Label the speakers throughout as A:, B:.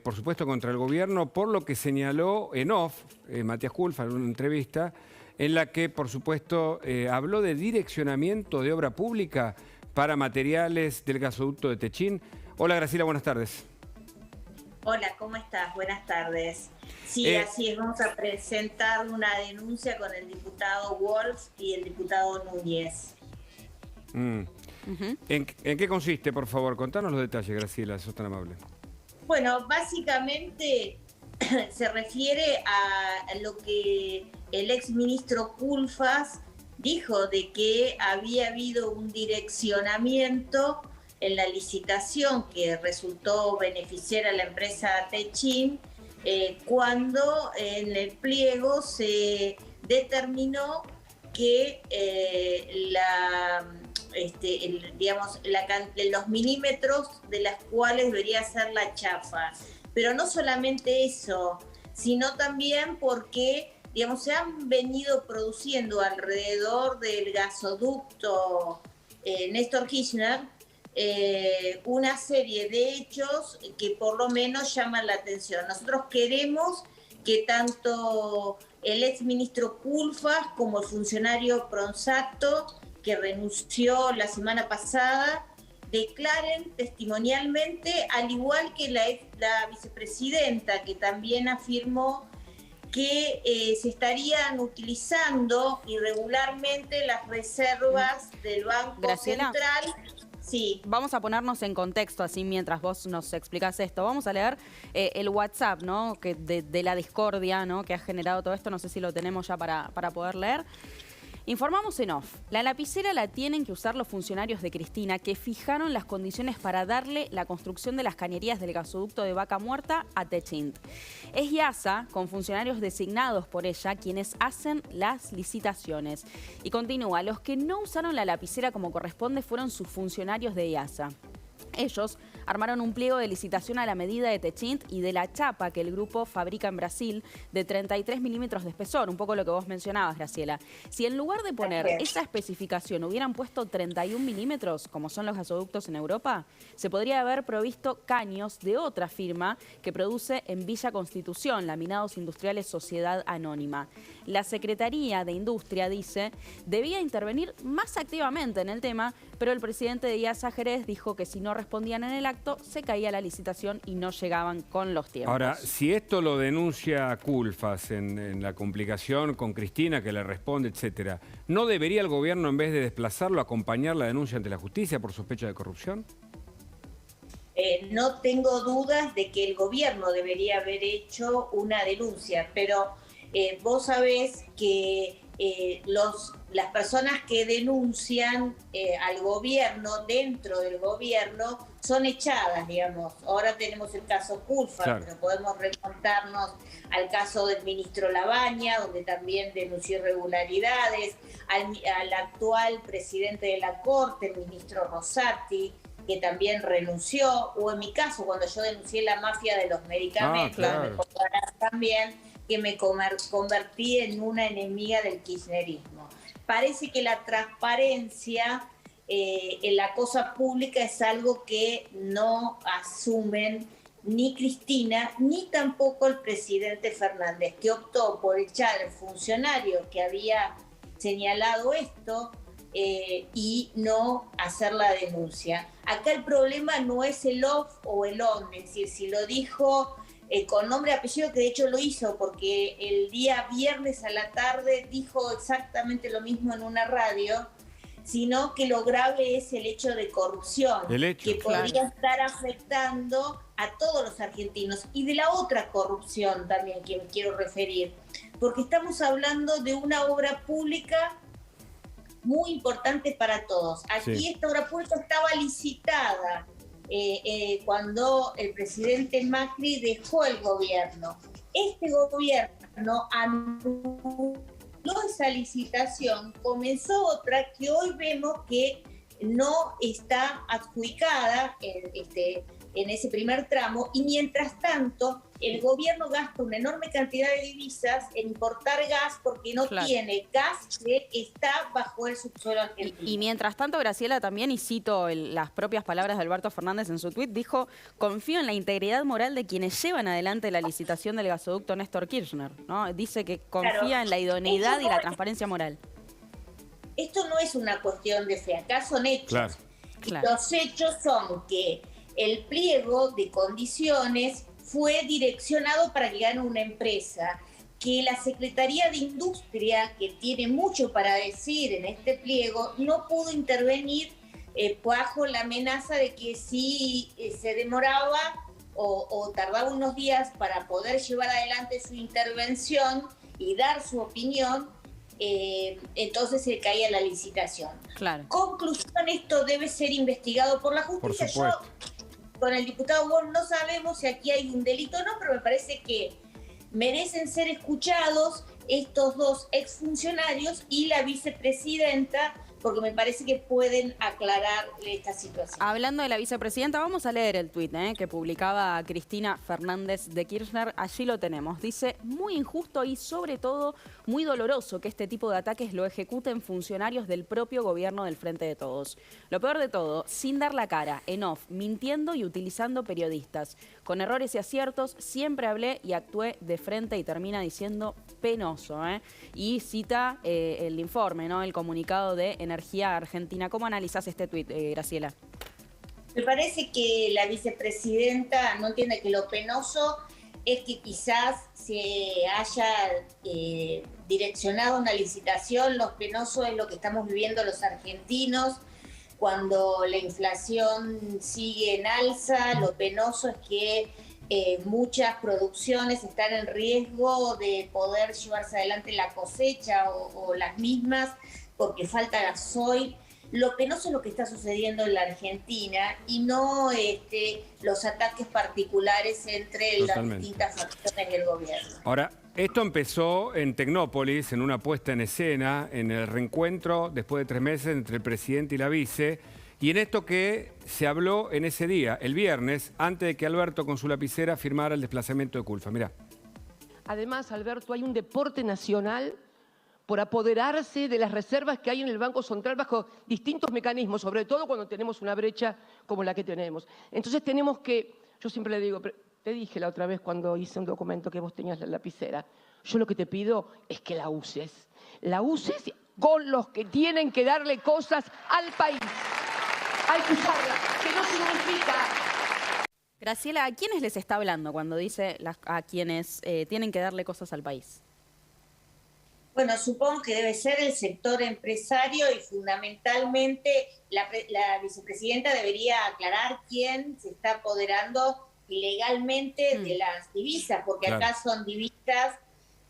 A: por supuesto contra el gobierno, por lo que señaló en off Matías Culfas en una entrevista, en la que, por supuesto, habló de direccionamiento de obra pública para materiales del gasoducto de Techín. Hola, Graciela, buenas tardes.
B: Hola, ¿cómo estás? Buenas tardes. Sí, así es, vamos a presentar una denuncia con el diputado Wolf y el diputado Núñez.
A: ¿En qué consiste, por favor? Contanos los detalles, Graciela, sos tan amable.
B: Bueno, básicamente se refiere a lo que el exministro Culfas dijo de que había habido un direccionamiento en la licitación que resultó beneficiar a la empresa Techín cuando en el pliego se determinó que los milímetros de las cuales debería ser la chafa. Pero no solamente eso, sino también porque, digamos, se han venido produciendo alrededor del gasoducto Néstor Kirchner una serie de hechos que por lo menos llaman la atención. Nosotros queremos que tanto el exministro Culfas como el funcionario Pronsato, que renunció la semana pasada, declaren testimonialmente, al igual que la vicepresidenta, que también afirmó que se estarían utilizando irregularmente las reservas del Banco
C: Graciela,
B: Central. Sí.
C: Vamos a ponernos en contexto así mientras vos nos explicás esto. Vamos a leer el WhatsApp, ¿no? Que de la discordia, ¿no? Que ha generado todo esto. No sé si lo tenemos ya para poder leer. Informamos en off. La lapicera la tienen que usar los funcionarios de Cristina, que fijaron las condiciones para darle la construcción de las cañerías del gasoducto de Vaca Muerta a Techín. Es IASA, con funcionarios designados por ella, quienes hacen las licitaciones. Y continúa, los que no usaron la lapicera como corresponde fueron sus funcionarios de IASA. Ellos armaron un pliego de licitación a la medida de Techín y de la chapa que el grupo fabrica en Brasil de 33 milímetros de espesor, un poco lo que vos mencionabas, Graciela. Si en lugar de poner esa especificación hubieran puesto 31 milímetros, como son los gasoductos en Europa, se podría haber provisto caños de otra firma que produce en Villa Constitución, Laminados Industriales Sociedad Anónima. La Secretaría de Industria, dice, debía intervenir más activamente en el tema, pero el presidente de IASA, Jerez, dijo que si no respondían en el acto, se caía la licitación y no llegaban con los tiempos.
A: Ahora, si esto lo denuncia Culfas en la complicación con Cristina, que le responde, etcétera, ¿no debería el gobierno, en vez de desplazarlo, acompañar la denuncia ante la justicia por sospecha de corrupción?
B: No tengo dudas de que el gobierno debería haber hecho una denuncia, pero vos sabés que las personas que denuncian al gobierno, dentro del gobierno, son echadas, digamos. Ahora tenemos el caso Culfas, claro, pero podemos remontarnos al caso del ministro Labaña, donde también denunció irregularidades, al actual presidente de la Corte, el ministro Rosati, que también renunció, o en mi caso, cuando yo denuncié la mafia de los medicamentos,
A: claro,
B: me contarán también que me convertí en una enemiga del kirchnerismo. Parece que la transparencia en la cosa pública es algo que no asumen ni Cristina ni tampoco el presidente Fernández, que optó por echar al funcionario que había señalado esto y no hacer la denuncia. Acá el problema no es el off o el on, es decir, si lo dijo con nombre y apellido, que de hecho lo hizo, porque el día viernes a la tarde dijo exactamente lo mismo en una radio, sino que lo grave es el hecho de corrupción, que podría estar afectando a todos los argentinos. Y de la otra corrupción también que me quiero referir, porque estamos hablando de una obra pública muy importante para todos. Aquí esta obra pública estaba licitada cuando el presidente Macri dejó el gobierno. Este gobierno anuló esa licitación, comenzó otra que hoy vemos que no está adjudicada en ese primer tramo, y mientras tanto el gobierno gasta una enorme cantidad de divisas en importar gas porque no tiene gas que está bajo el subsuelo argentino.
C: Y mientras tanto, Graciela también, y cito las propias palabras de Alberto Fernández en su tuit, dijo: confío en la integridad moral de quienes llevan adelante la licitación del gasoducto Néstor Kirchner, ¿no? Dice que confía en la idoneidad y la transparencia moral.
B: Esto no es una cuestión de fe, acá son hechos. Los hechos son que el pliego de condiciones fue direccionado para que gane una empresa, que la Secretaría de Industria, que tiene mucho para decir en este pliego, no pudo intervenir bajo la amenaza de que si se demoraba o tardaba unos días para poder llevar adelante su intervención y dar su opinión, entonces se caía la licitación. Conclusión, esto debe ser investigado por la justicia.
A: Por supuesto.
B: Con el diputado Wong no sabemos si aquí hay un delito o no, pero me parece que merecen ser escuchados estos dos exfuncionarios y la vicepresidenta, porque me parece que pueden aclarar esta situación.
C: Hablando de la vicepresidenta, vamos a leer el tuit que publicaba Cristina Fernández de Kirchner. Allí lo tenemos. Dice: muy injusto y sobre todo muy doloroso que este tipo de ataques lo ejecuten funcionarios del propio gobierno del Frente de Todos. Lo peor de todo, sin dar la cara, en off, mintiendo y utilizando periodistas. Con errores y aciertos, siempre hablé y actué de frente, y termina diciendo penoso. Y cita el informe, el comunicado de Energía Argentina. ¿Cómo analizás este tuit, Graciela?
B: Me parece que la vicepresidenta no entiende que lo penoso es que quizás se haya direccionado una licitación. Lo penoso es lo que estamos viviendo los argentinos cuando la inflación sigue en alza. Lo penoso es que muchas producciones están en riesgo de poder llevarse adelante la cosecha o las mismas porque falta gasoil. Lo penoso es lo que está sucediendo en la Argentina y no los ataques particulares entre las distintas facciones del gobierno.
A: Ahora, esto empezó en Tecnópolis, en una puesta en escena, en el reencuentro después de 3 meses entre el presidente y la vice, y en esto que se habló en ese día, el viernes, antes de que Alberto con su lapicera firmara el desplazamiento de Culfa. Mirá.
D: Además, Alberto, hay un deporte nacional por apoderarse de las reservas que hay en el Banco Central bajo distintos mecanismos, sobre todo cuando tenemos una brecha como la que tenemos. Entonces tenemos que, yo siempre le digo, te dije la otra vez cuando hice un documento que vos tenías la lapicera, yo lo que te pido es que la uses con los que tienen que darle cosas al país. Hay que usarla, que no significa...
C: Graciela, ¿a quiénes les está hablando cuando dice a quienes tienen que darle cosas al país?
B: Bueno, supongo que debe ser el sector empresario y fundamentalmente la vicepresidenta debería aclarar quién se está apoderando ilegalmente de las divisas, porque acá son divisas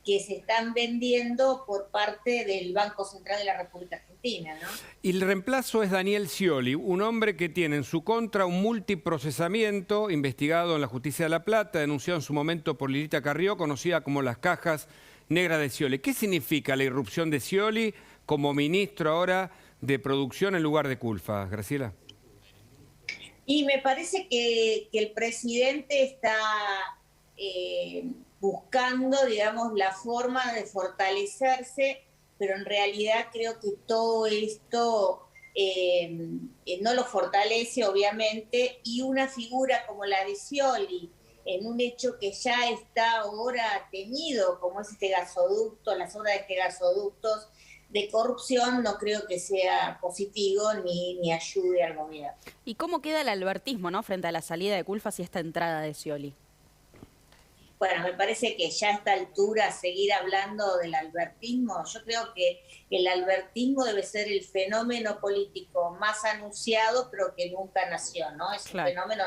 B: que se están vendiendo por parte del Banco Central de la República Argentina, ¿no?
A: Y el reemplazo es Daniel Scioli, un hombre que tiene en su contra un multiprocesamiento investigado en la Justicia de La Plata, denunciado en su momento por Lilita Carrió, conocida como las cajas negras de Scioli. ¿Qué significa la irrupción de Scioli como ministro ahora de producción en lugar de Culfa, Graciela?
B: Y me parece que el presidente está buscando, digamos, la forma de fortalecerse, pero en realidad creo que todo esto no lo fortalece, obviamente, y una figura como la de Scioli, en un hecho que ya está ahora tenido, como es este gasoducto, las obras de este gasoductos de corrupción, no creo que sea positivo ni ayude al gobierno.
C: ¿Y cómo queda el albertismo, frente a la salida de Culfa y esta entrada de Scioli?
B: Bueno, me parece que ya a esta altura seguir hablando del albertismo, yo creo que el albertismo debe ser el fenómeno político más anunciado, pero que nunca nació, ¿no? Es un fenómeno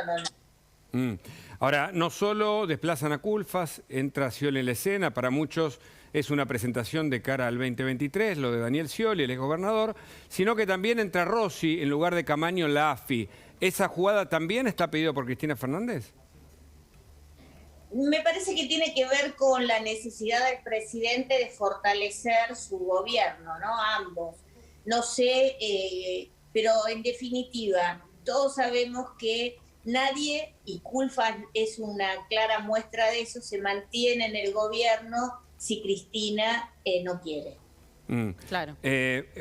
B: no.
A: Ahora, no solo desplazan a Culfas, entra Scioli en la escena, para muchos es una presentación de cara al 2023, lo de Daniel Scioli, el exgobernador, sino que también entra Rossi en lugar de Camaño en la AFI. ¿Esa jugada también está pedida por Cristina Fernández?
B: Me parece que tiene que ver con la necesidad del presidente de fortalecer su gobierno, ¿no? Ambos. No sé, pero en definitiva, todos sabemos que nadie, y Culfas es una clara muestra de eso, se mantiene en el gobierno si Cristina no quiere.
C: Claro.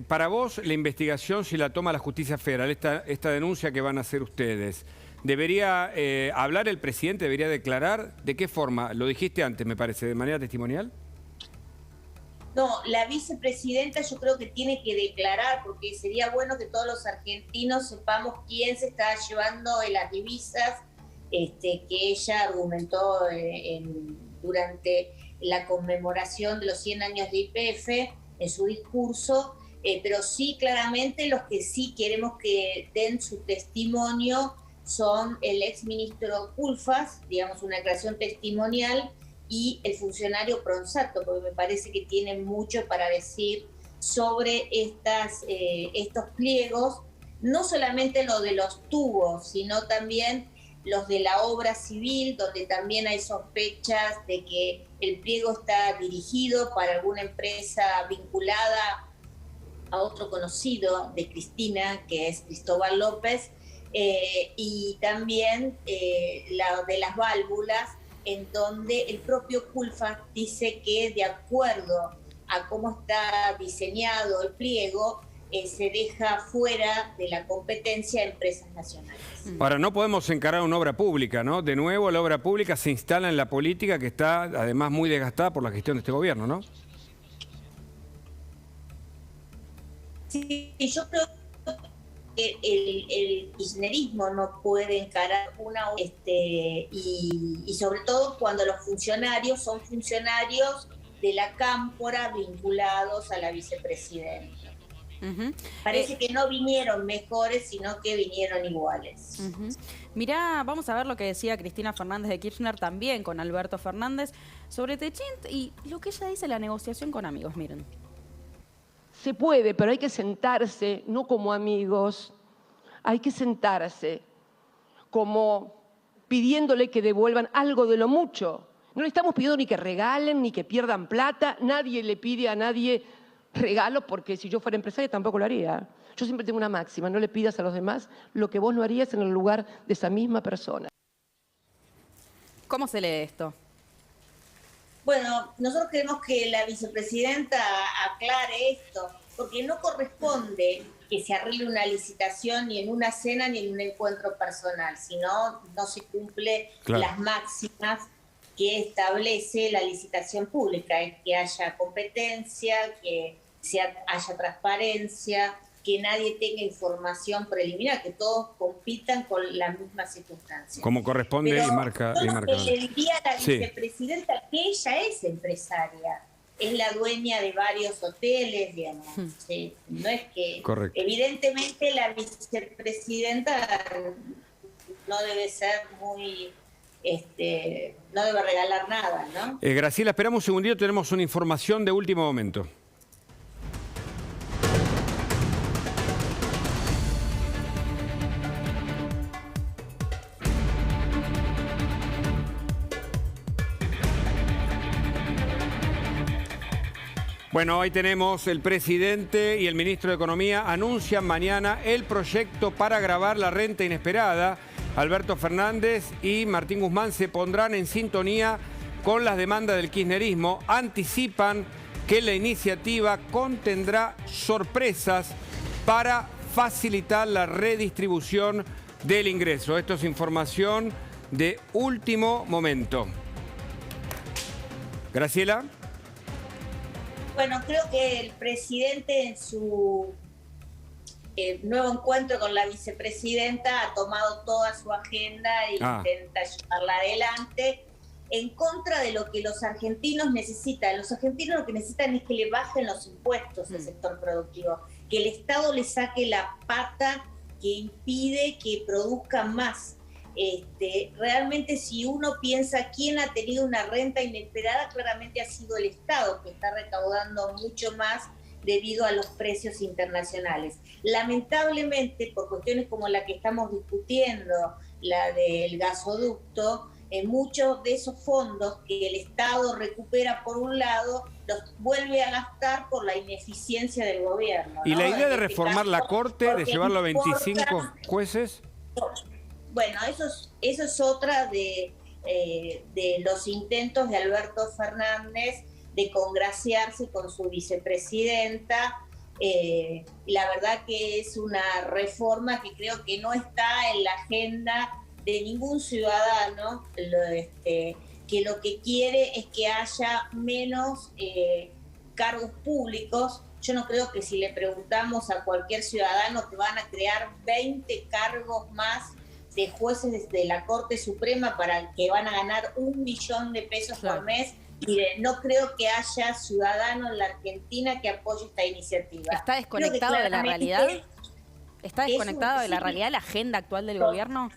A: Para vos, la investigación, si la toma la justicia federal, esta denuncia que van a hacer ustedes, ¿debería hablar el presidente? ¿Debería declarar? ¿De qué forma? Lo dijiste antes, me parece, ¿de manera testimonial?
B: No, la vicepresidenta yo creo que tiene que declarar, porque sería bueno que todos los argentinos sepamos quién se está llevando las divisas que ella argumentó durante la conmemoración de los 100 años de YPF en su discurso, pero sí claramente los que sí queremos que den su testimonio son el exministro Culfas, digamos una declaración testimonial, y el funcionario Pronsato, porque me parece que tienen mucho para decir sobre estos pliegos, no solamente lo de los tubos, sino también los de la obra civil, donde también hay sospechas de que el pliego está dirigido para alguna empresa vinculada a otro conocido de Cristina, que es Cristóbal López, y también la de las válvulas, en donde el propio Culfas dice que de acuerdo a cómo está diseñado el pliego, se deja fuera de la competencia de empresas nacionales.
A: Ahora, no podemos encarar una obra pública, ¿no? De nuevo, la obra pública se instala en la política, que está además muy desgastada por la gestión de este gobierno, ¿no?
B: Sí, yo creo que el kirchnerismo no puede encarar una y sobre todo cuando los funcionarios son funcionarios de la cámpora vinculados a la vicepresidenta. Parece que no vinieron mejores, sino que vinieron iguales.
C: Mirá, vamos a ver lo que decía Cristina Fernández de Kirchner también con Alberto Fernández sobre Techint y lo que ella dice la negociación con amigos, miren.
D: Se puede, pero hay que sentarse, no como amigos, hay que sentarse como pidiéndole que devuelvan algo de lo mucho. No le estamos pidiendo ni que regalen, ni que pierdan plata, nadie le pide a nadie regalo, porque si yo fuera empresaria tampoco lo haría. Yo siempre tengo una máxima, no le pidas a los demás lo que vos no harías en el lugar de esa misma persona.
C: ¿Cómo se lee esto?
B: Bueno, nosotros queremos que la vicepresidenta aclare esto, porque no corresponde que se arregle una licitación ni en una cena ni en un encuentro personal, sino no se cumple las máximas que establece la licitación pública, es que haya competencia, que haya transparencia, que nadie tenga información preliminar, que todos compitan con las mismas circunstancias.
A: Como corresponde.
B: Pero
A: y marca.
B: Le diría a la vicepresidenta que ella es empresaria, es la dueña de varios hoteles, digamos. Sí, no es que...
A: Correcto.
B: Evidentemente la vicepresidenta no debe ser muy... no debe regalar nada, ¿no?
A: Graciela, esperamos un segundito, tenemos una información de último momento. Bueno, hoy tenemos el presidente y el ministro de Economía anuncian mañana el proyecto para gravar la renta inesperada. Alberto Fernández y Martín Guzmán se pondrán en sintonía con las demandas del kirchnerismo. Anticipan que la iniciativa contendrá sorpresas para facilitar la redistribución del ingreso. Esto es información de último momento. Graciela.
B: Bueno, creo que el presidente en su nuevo encuentro con la vicepresidenta ha tomado toda su agenda e intenta llevarla adelante en contra de lo que los argentinos necesitan. Los argentinos lo que necesitan es que le bajen los impuestos al sector productivo, que el Estado le saque la pata que impide que produzcan más. Realmente si uno piensa quién ha tenido una renta inesperada, claramente ha sido el Estado, que está recaudando mucho más debido a los precios internacionales. Lamentablemente, por cuestiones como la que estamos discutiendo, la del gasoducto, muchos de esos fondos que el Estado recupera por un lado, los vuelve a gastar por la ineficiencia del gobierno, ¿no?
A: ¿Y la idea de reformar la Corte, de llevarlo a 25 jueces?
B: bueno, eso es otra de los intentos de Alberto Fernández de congraciarse con su vicepresidenta. La verdad que es una reforma que creo que no está en la agenda de ningún ciudadano, que lo que quiere es que haya menos cargos públicos. Yo no creo que si le preguntamos a cualquier ciudadano te van a crear 20 cargos más de jueces de la Corte Suprema para que van a ganar 1 millón de pesos por mes. Mire, no creo que haya ciudadano en la Argentina que apoye esta iniciativa.
C: ¿Está desconectado de la realidad? ¿Está desconectado de la realidad la agenda actual del gobierno?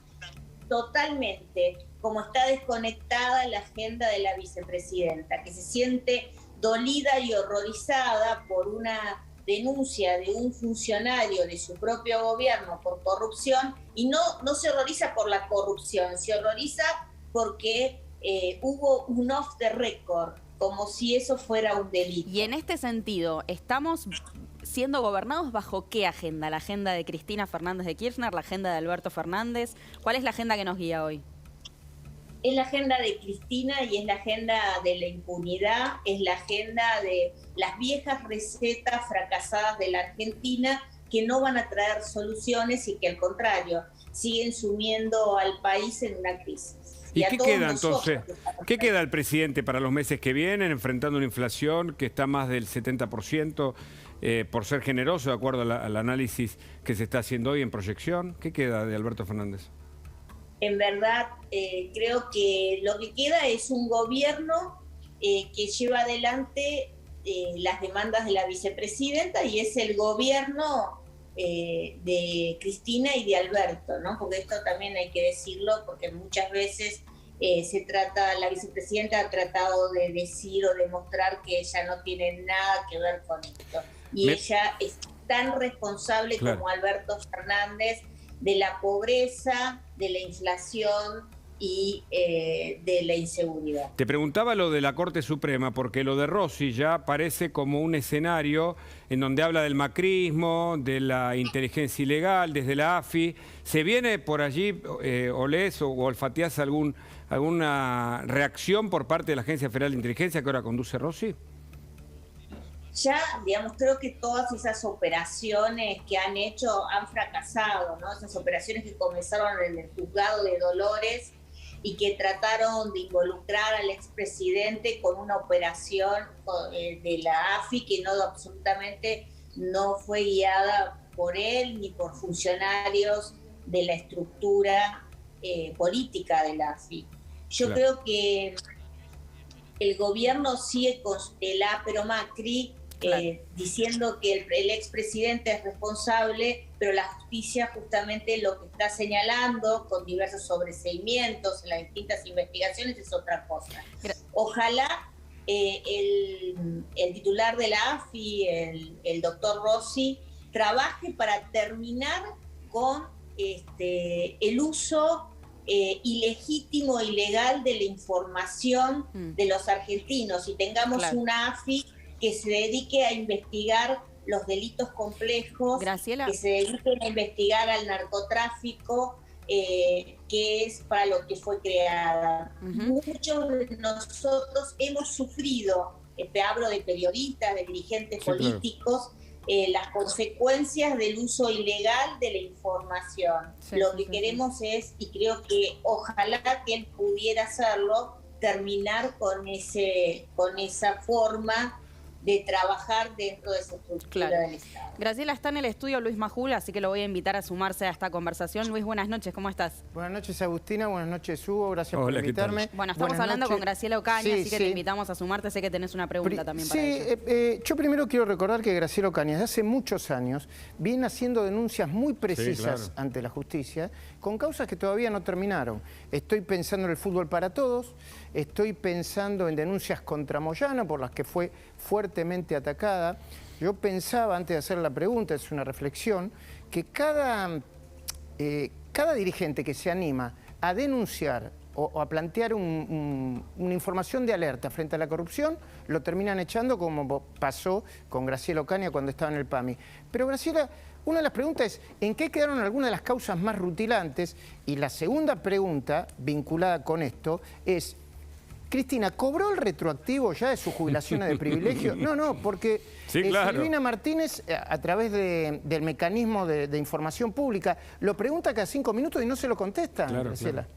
B: Totalmente, como está desconectada la agenda de la vicepresidenta, que se siente dolida y horrorizada por una denuncia de un funcionario de su propio gobierno por corrupción, y no se horroriza por la corrupción, se horroriza porque hubo un off the record, como si eso fuera un delito.
C: Y en este sentido, ¿estamos siendo gobernados bajo qué agenda? ¿La agenda de Cristina Fernández de Kirchner? ¿La agenda de Alberto Fernández? ¿Cuál es la agenda que nos guía hoy?
B: Es la agenda de Cristina y es la agenda de la impunidad, es la agenda de las viejas recetas fracasadas de la Argentina que no van a traer soluciones y que al contrario siguen sumiendo al país en una crisis.
A: ¿Y qué queda entonces? ¿Qué queda el presidente para los meses que vienen, enfrentando una inflación que está más del 70%, por ser generoso, de acuerdo al análisis que se está haciendo hoy en proyección? ¿Qué queda de Alberto Fernández?
B: En verdad, creo que lo que queda es un gobierno que lleva adelante las demandas de la vicepresidenta, y es el gobierno de Cristina y de Alberto, ¿no? Porque esto también hay que decirlo, porque muchas veces la vicepresidenta ha tratado de decir o demostrar que ella no tiene nada que ver con esto. Y ella es tan responsable como Alberto Fernández de la pobreza, de la inflación y de la inseguridad.
A: Te preguntaba lo de la Corte Suprema, porque lo de Rossi ya parece como un escenario en donde habla del macrismo, de la inteligencia ilegal, desde la AFI. ¿Se viene por allí, olés o olfateás alguna reacción por parte de la Agencia Federal de Inteligencia que ahora conduce Rossi?
B: Ya, digamos, creo que todas esas operaciones que han hecho han fracasado, ¿no? Esas operaciones que comenzaron en el juzgado de Dolores y que trataron de involucrar al expresidente con una operación de la AFI que absolutamente no fue guiada por él ni por funcionarios de la estructura política de la AFI. Yo creo que el gobierno sigue con el ápero Macri, diciendo que el expresidente es responsable, pero la justicia justamente lo que está señalando con diversos sobreseimientos en las distintas investigaciones es otra cosa. Ojalá el titular de la AFI, el doctor Rossi, trabaje para terminar con el uso ilegítimo e ilegal de la información de los argentinos, y tengamos una AFI que se dedique a investigar los delitos complejos,
C: Graciela,
B: que se dediquen a investigar al narcotráfico, que es para lo que fue creada. Muchos de nosotros hemos sufrido, te hablo de periodistas, de dirigentes políticos, las consecuencias del uso ilegal de la información. Lo que queremos es, y creo que ojalá que él pudiera hacerlo, terminar con esa forma de trabajar dentro de esa estructura del Estado.
C: Graciela, está en el estudio Luis Majul, así que lo voy a invitar a sumarse a esta conversación. Luis, buenas noches, ¿cómo estás?
E: Buenas noches, Agustina, buenas noches, Hugo, gracias por invitarme.
C: Bueno, estamos hablando con Graciela Ocaña, así que te invitamos a sumarte, sé que tenés una pregunta también para ella.
E: Yo primero quiero recordar que Graciela Ocaña desde hace muchos años viene haciendo denuncias muy precisas ante la justicia, con causas que todavía no terminaron. Estoy pensando en el fútbol para todos, estoy pensando en denuncias contra Moyano, por las que fue fuertemente atacada. Yo pensaba, antes de hacer la pregunta, es una reflexión, que cada dirigente que se anima a denunciar o a plantear una información de alerta frente a la corrupción, lo terminan echando, como pasó con Graciela Ocaña cuando estaba en el PAMI. Pero Graciela, una de las preguntas es, ¿en qué quedaron algunas de las causas más rutilantes? Y la segunda pregunta, vinculada con esto, es, Cristina, ¿cobró el retroactivo ya de sus jubilaciones de privilegio? No, porque
A: sí, claro.
E: Silvina Martínez, a través del mecanismo de información pública, lo pregunta cada 5 minutos y no se lo contesta, Graciela.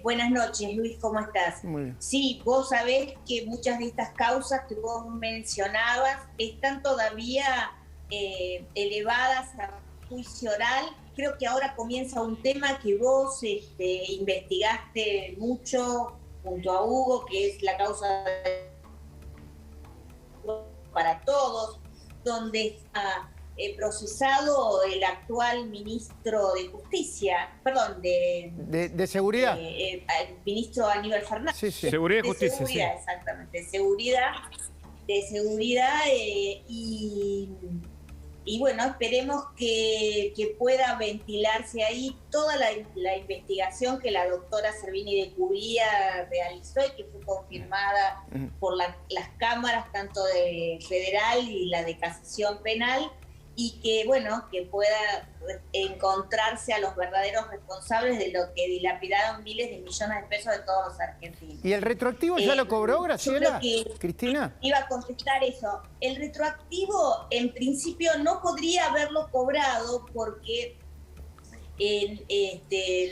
B: Buenas noches, Luis, ¿cómo estás?
E: Muy bien.
B: Sí, vos sabés que muchas de estas causas que vos mencionabas están todavía elevadas a juicio oral. Creo que ahora comienza un tema que vos investigaste mucho junto a Hugo, que es la causa para todos, donde está procesado el actual ministro de Justicia, perdón,
E: de Seguridad.
B: El ministro Aníbal Fernández.
E: Sí, sí.
A: Seguridad y Justicia,
B: Seguridad,
A: sí.
B: exactamente. De seguridad y bueno, esperemos que pueda ventilarse ahí toda la investigación que la doctora Servini de Cubría realizó y que fue confirmada por las cámaras, tanto de federal y la de casación penal, y que, bueno, que pueda encontrarse a los verdaderos responsables de lo que dilapidaron miles de millones de pesos de todos los argentinos.
E: ¿Y el retroactivo ya lo cobró, Graciela? Cristina.
B: Iba a contestar eso. El retroactivo, en principio, no podría haberlo cobrado porque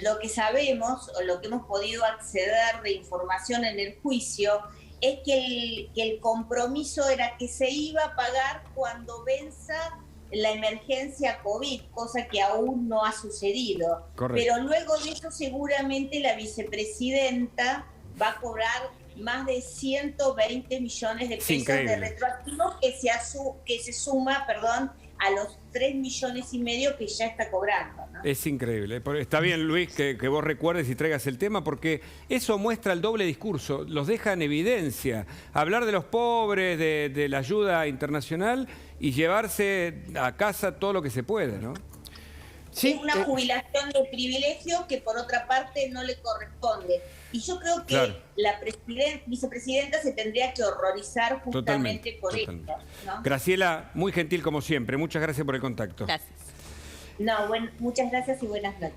B: lo que sabemos o lo que hemos podido acceder de información en el juicio es que el compromiso era que se iba a pagar cuando venza la emergencia COVID, cosa que aún no ha sucedido.
A: Correcto.
B: Pero luego de eso seguramente la vicepresidenta va a cobrar más de 120 millones de pesos de retroactivos que se suma, a los 3,5 millones que ya está cobrando, ¿no?
A: Es increíble. Está bien, Luis, que vos recuerdes y traigas el tema, porque eso muestra el doble discurso, los deja en evidencia. Hablar de los pobres, de la ayuda internacional y llevarse a casa todo lo que se puede, ¿no?
E: Sí,
B: es una jubilación de privilegio que por otra parte no le corresponde. Y yo creo que la vicepresidenta se tendría que horrorizar justamente por esto, ¿no?
A: Graciela, muy gentil como siempre. Muchas gracias por el contacto.
C: Gracias.
B: No, muchas gracias y buenas noches.